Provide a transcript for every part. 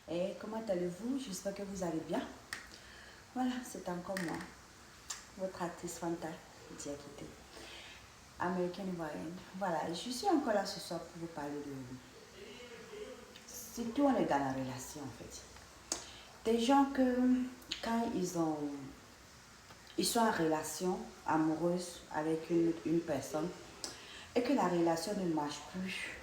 Et comment allez-vous? J'espère que vous allez bien. Voilà, c'est encore moi, votre actrice Fanta Diakité, américaine ivoirienne. Voilà, je suis encore là ce soir pour vous parler de... Surtout on est dans la relation en fait. Des gens que quand ils sont en relation amoureuse avec une personne et que la relation ne marche plus,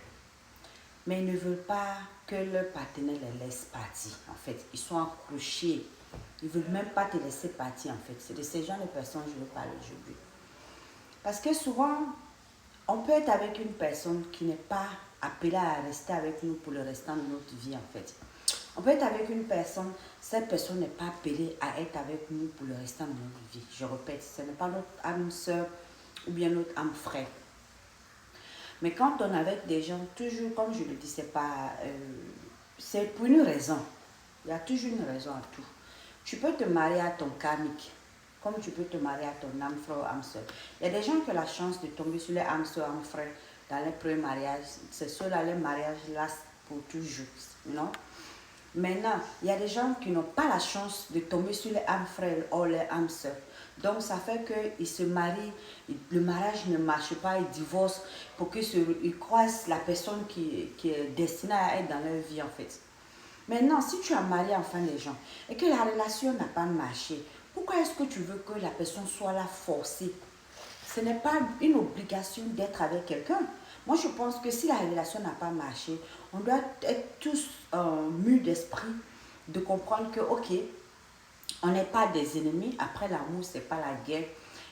mais ils ne veulent pas que leur partenaire les laisse partir. En fait, ils sont accrochés. Ils ne veulent même pas te laisser partir, en fait. C'est de ces gens de personnes que je veux parler aujourd'hui. Parce que souvent, on peut être avec une personne qui n'est pas appelée à rester avec nous pour le restant de notre vie, en fait. On peut être avec une personne, cette personne n'est pas appelée à être avec nous pour le restant de notre vie. Je répète, ce n'est pas notre âme sœur ou bien notre âme frère. Mais quand on est avec des gens, toujours, comme je le dis, c'est pour une raison. Il y a toujours une raison à tout. Tu peux te marier à ton karmique, comme tu peux te marier à ton âme frère ou âme soeur. Il y a des gens qui ont la chance de tomber sur les âmes soeur, âme frère dans les premiers mariages. C'est ceux-là, les mariages lastent pour toujours. Non? Maintenant, il y a des gens qui n'ont pas la chance de tomber sur les âmes frères ou les âmes sœurs. Donc, ça fait qu'ils se marient, le mariage ne marche pas, ils divorcent pour qu'ils croisent la personne qui est destinée à être dans leur vie, en fait. Maintenant, si tu as marié enfin les gens et que la relation n'a pas marché, pourquoi est-ce que tu veux que la personne soit là forcée? Ce n'est pas une obligation d'être avec quelqu'un. Moi, je pense que si la relation n'a pas marché, on doit être tous mûrs d'esprit de comprendre que, ok, on n'est pas des ennemis. Après l'amour, ce n'est pas la guerre.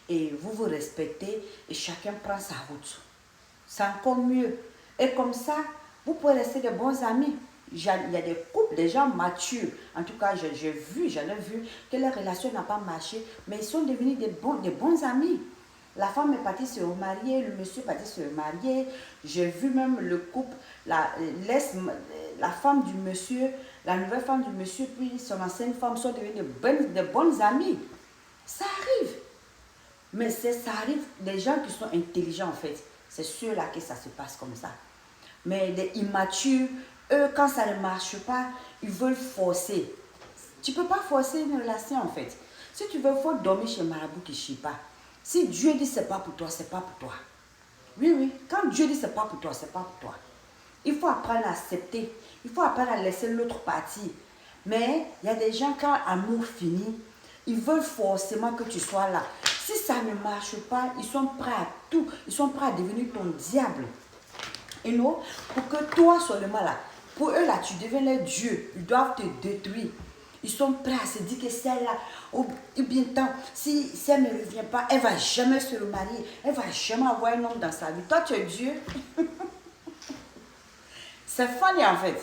Et vous vous respectez et chacun prend sa route. C'est encore mieux. Et comme ça, vous pouvez rester de bons amis. Il y a des couples, des gens matures. En tout cas, j'en ai vu que leur relation n'a pas marché, mais ils sont devenus des bons amis. La femme est partie se remarier, le monsieur est parti se remarier. J'ai vu même le couple, la femme du monsieur, la nouvelle femme du monsieur, puis son ancienne femme sont devenues de bonnes amies. Ça arrive. Mais ça arrive des gens qui sont intelligents en fait. C'est ceux-là que ça se passe comme ça. Mais les immatures, eux, quand ça ne marche pas, ils veulent forcer. Tu ne peux pas forcer une relation en fait. Si tu veux, il faut dormir chez Marabout qui ne chie pas. Si Dieu dit c'est pas pour toi, c'est pas pour toi. Oui, oui. Quand Dieu dit c'est pas pour toi, c'est pas pour toi. Il faut apprendre à accepter. Il faut apprendre à laisser l'autre partir. Mais il y a des gens, quand l'amour finit, ils veulent forcément que tu sois là. Si ça ne marche pas, ils sont prêts à tout. Ils sont prêts à devenir ton diable. Et non, pour que toi seulement là, pour eux là, tu deviens leur Dieu. Ils doivent te détruire. Ils sont prêts à se dire que celle-là, ou bien tant, si elle ne revient pas, elle ne va jamais se remarier. Elle ne va jamais avoir un homme dans sa vie. Toi, tu es Dieu. C'est funny en fait.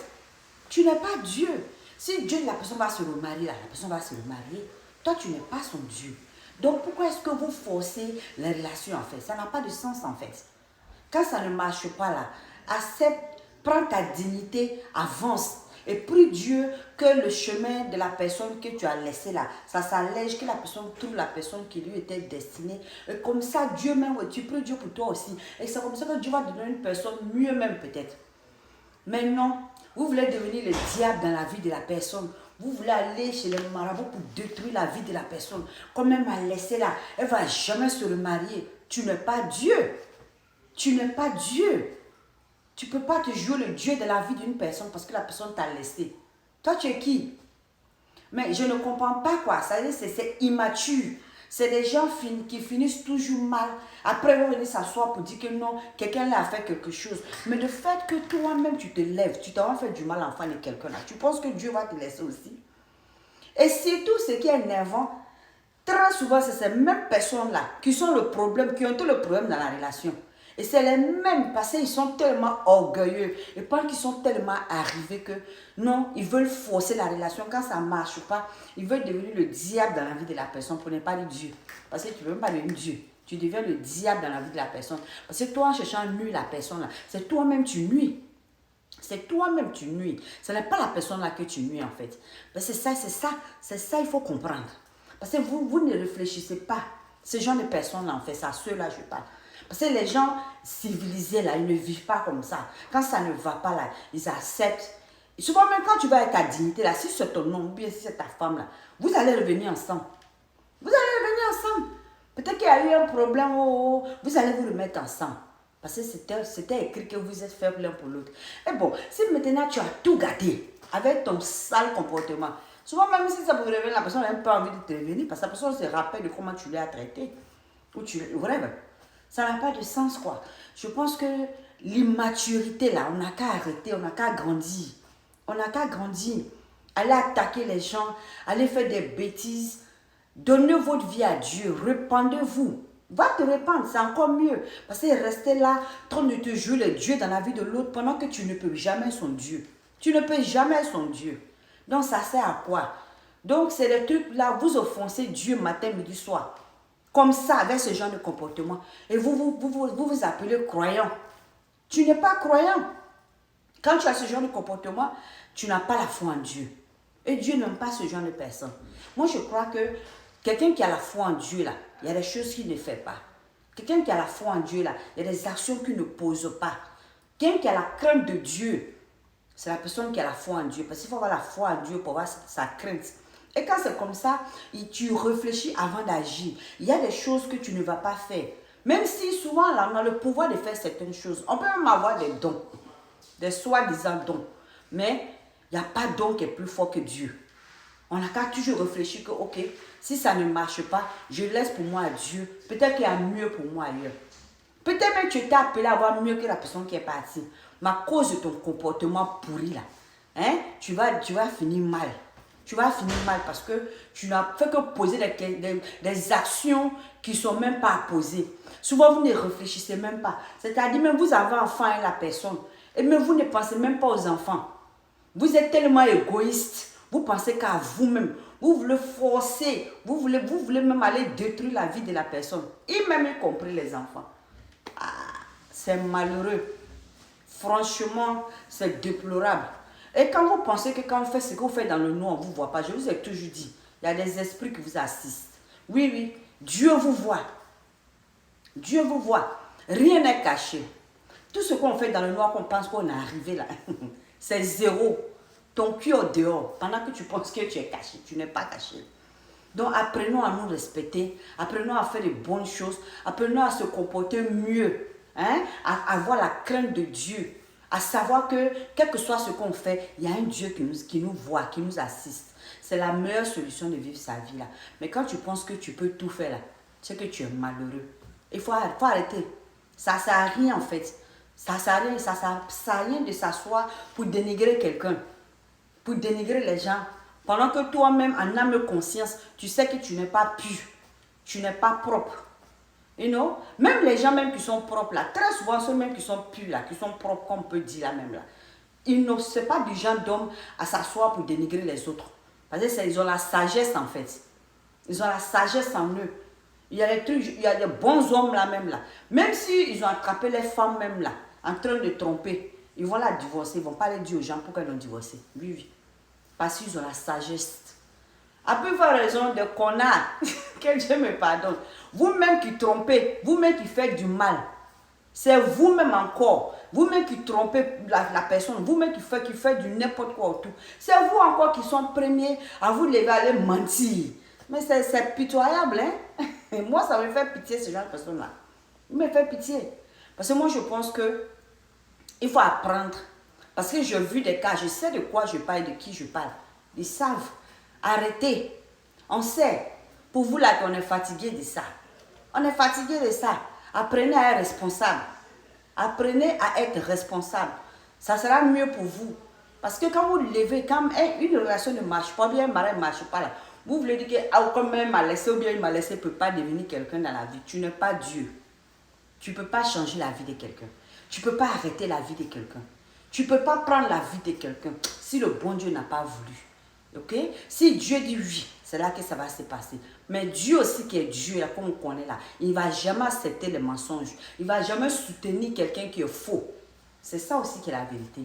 Tu n'es pas Dieu. Si Dieu, la personne va se remarier, là, la personne va se remarier. Toi, tu n'es pas son Dieu. Donc, pourquoi est-ce que vous forcez les relations en fait? Ça n'a pas de sens en fait. Quand ça ne marche pas là, accepte, prends ta dignité, avance. Et prie Dieu que le chemin de la personne que tu as laissé là, ça s'allège, que la personne trouve la personne qui lui était destinée. Et comme ça, Dieu même, tu pries Dieu pour toi aussi. Et c'est comme ça que Dieu va te donner une personne mieux même peut-être. Mais non, vous voulez devenir le diable dans la vie de la personne. Vous voulez aller chez les marabouts pour détruire la vie de la personne. Comme elle m'a laissé là, elle ne va jamais se remarier. Tu n'es pas Dieu. Tu n'es pas Dieu. Tu ne peux pas te jouer le Dieu de la vie d'une personne parce que la personne t'a laissé. Toi, tu es qui? Mais je ne comprends pas quoi. Ça veut dire c'est immature. C'est des gens qui finissent toujours mal. Après, ils vont venir s'asseoir pour dire que non, quelqu'un a fait quelque chose. Mais le fait que toi-même, tu te lèves, tu t'as fait du mal en face de quelqu'un là, tu penses que Dieu va te laisser aussi? Et surtout, ce qui est énervant, très souvent, c'est ces mêmes personnes-là qui sont le problème, qui ont tout le problème dans la relation. Et c'est les mêmes parce qu'ils sont tellement orgueilleux. Et pensent qu'ils sont tellement arrivés que non, ils veulent forcer la relation. Quand ça ne marche pas, ils veulent devenir le diable dans la vie de la personne pour ne pas dire Dieu. Parce que tu ne veux même pas devenir Dieu. Tu deviens le diable dans la vie de la personne. Parce que toi, en cherchant à nuire la personne, c'est toi-même tu nuis. C'est toi-même tu nuis. Ce n'est pas la personne là que tu nuis en fait. C'est ça, il faut comprendre. Parce que vous ne réfléchissez pas. Ces gens de personnes là, en fait, ça, ceux-là, je parle. Parce que les gens civilisés là, ils ne vivent pas comme ça. Quand ça ne va pas là, ils acceptent. souvent même quand tu vas avec ta dignité là, si c'est ton homme ou bien si c'est ta femme là, vous allez revenir ensemble. Vous allez revenir ensemble. Peut-être qu'il y a eu un problème, vous allez vous remettre ensemble. Parce que c'était écrit que vous êtes fait l'un pour l'autre. Et bon, si maintenant tu as tout gâté avec ton sale comportement, souvent même si ça vous révèle, la personne n'a même pas envie de te revenir parce que la personne se rappelle de comment tu l'as traité. Ou tu rêves. Ça n'a pas de sens quoi. Je pense que l'immaturité là, on n'a qu'à arrêter, on n'a qu'à grandir. On n'a qu'à grandir. Aller attaquer les gens, aller faire des bêtises. Donnez votre vie à Dieu, répandez-vous. Va te répandre, c'est encore mieux. Parce que rester là, train de te jouer le Dieu dans la vie de l'autre pendant que tu ne peux jamais son Dieu. Tu ne peux jamais son Dieu. Donc ça sert à quoi? Donc c'est le truc là, vous offensez Dieu matin, midi, soir. Comme ça, avec ce genre de comportement. Et vous appelez croyant. Tu n'es pas croyant. Quand tu as ce genre de comportement, tu n'as pas la foi en Dieu. Et Dieu n'aime pas ce genre de personne. Moi, je crois que quelqu'un qui a la foi en Dieu, là, il y a des choses qu'il ne fait pas. Quelqu'un qui a la foi en Dieu, là, il y a des actions qu'il ne pose pas. Quelqu'un qui a la crainte de Dieu, c'est la personne qui a la foi en Dieu. Parce qu'il faut avoir la foi en Dieu pour avoir sa crainte. Et quand c'est comme ça, tu réfléchis avant d'agir. Il y a des choses que tu ne vas pas faire. Même si souvent, là, on a le pouvoir de faire certaines choses. On peut même avoir des dons. Des soi-disant dons. Mais il n'y a pas de don qui est plus fort que Dieu. On n'a qu'à toujours réfléchir que, ok, si ça ne marche pas, je laisse pour moi à Dieu. Peut-être qu'il y a mieux pour moi ailleurs. Peut-être même que tu t'es appelé à avoir mieux que la personne qui est partie. Mais à cause de ton comportement pourri là, hein, tu vas finir mal. Tu vas finir mal parce que tu n'as fait que poser des actions qui ne sont même pas à poser. Souvent, vous ne réfléchissez même pas. C'est-à-dire, même vous avez enfant avec la personne. Et même vous ne pensez même pas aux enfants. Vous êtes tellement égoïste. Vous pensez qu'à vous-même. Vous voulez forcer. Vous voulez même aller détruire la vie de la personne. Et même y compris les enfants. Ah, c'est malheureux. Franchement, c'est déplorable. Et quand vous pensez que quand vous faites ce que vous faites dans le noir, on ne vous voit pas. Je vous ai toujours dit, il y a des esprits qui vous assistent. Oui, oui, Dieu vous voit. Dieu vous voit. Rien n'est caché. Tout ce qu'on fait dans le noir, qu'on pense qu'on est arrivé là, c'est zéro. Ton cœur dehors, pendant que tu penses que tu es caché, tu n'es pas caché. Donc apprenons à nous respecter, apprenons à faire de bonnes choses, apprenons à se comporter mieux, hein? À avoir la crainte de Dieu, à savoir que quel que soit ce qu'on fait, il y a un Dieu qui nous voit, qui nous assiste. C'est la meilleure solution de vivre sa vie là. Mais quand tu penses que tu peux tout faire là, c'est que tu es malheureux. Il faut arrêter. Ça ne sert à rien en fait. Ça ne sert à rien de s'asseoir pour dénigrer quelqu'un, pour dénigrer les gens. Pendant que toi-même, en âme et conscience, tu sais que tu n'es pas pur, tu n'es pas propre. You know? Même les gens même qui sont propres là, très souvent ceux même qui sont purs là, qui sont propres comme on peut dire là même là, ils ne sont pas du genre d'homme à s'asseoir pour dénigrer les autres. Parce qu'ils ont la sagesse en fait. Ils ont la sagesse en eux. Il y a des trucs, il y a des bons hommes là même là. Même s'ils ont attrapé les femmes même là, en train de tromper, ils vont la divorcer, ils ne vont pas les dire aux gens pourquoi ils l'ont divorcé. Oui, oui. Parce qu'ils ont la sagesse. À peu près raison de connards, que Dieu me pardonne. Vous-même qui trompez, vous-même qui faites du mal, c'est vous-même encore, vous-même qui trompez la personne, vous-même qui faites du n'importe quoi autour. C'est vous encore qui sont premiers à vous lever à aller mentir. Mais c'est pitoyable, hein? Et moi, ça me fait pitié, ce genre de personnes-là. Il me fait pitié. Parce que moi, je pense que il faut apprendre. Parce que j'ai vu des cas, je sais de quoi je parle, de qui je parle. Ils savent. Arrêtez. On sait. Pour vous là qu'on est fatigué de ça. On est fatigué de ça. Apprenez à être responsable. Apprenez à être responsable. Ça sera mieux pour vous. Parce que quand vous levez, quand une relation ne marche pas, bien un mari ne marche pas là, vous voulez dire que ah, comme elle m'a laissé ou bien il m'a laissé, ne peut pas devenir quelqu'un dans la vie. Tu n'es pas Dieu. Tu ne peux pas changer la vie de quelqu'un. Tu ne peux pas arrêter la vie de quelqu'un. Tu ne peux pas prendre la vie de quelqu'un si le bon Dieu n'a pas voulu. Ok? Si Dieu dit oui, c'est là que ça va se passer. Mais Dieu aussi qui est Dieu, là, comme on connaît là, il ne va jamais accepter les mensonges. Il ne va jamais soutenir quelqu'un qui est faux. C'est ça aussi qui est la vérité.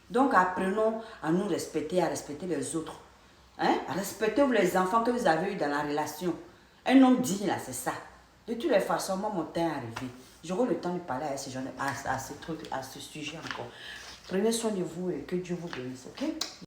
Donc apprenons à nous respecter, à respecter les autres. Hein? Respectez-vous les enfants que vous avez eus dans la relation. Un homme digne là, c'est ça. De toutes les façons, moi mon temps est arrivé. J'aurai le temps de parler à ce sujet encore. Prenez soin de vous et que Dieu vous bénisse, ok?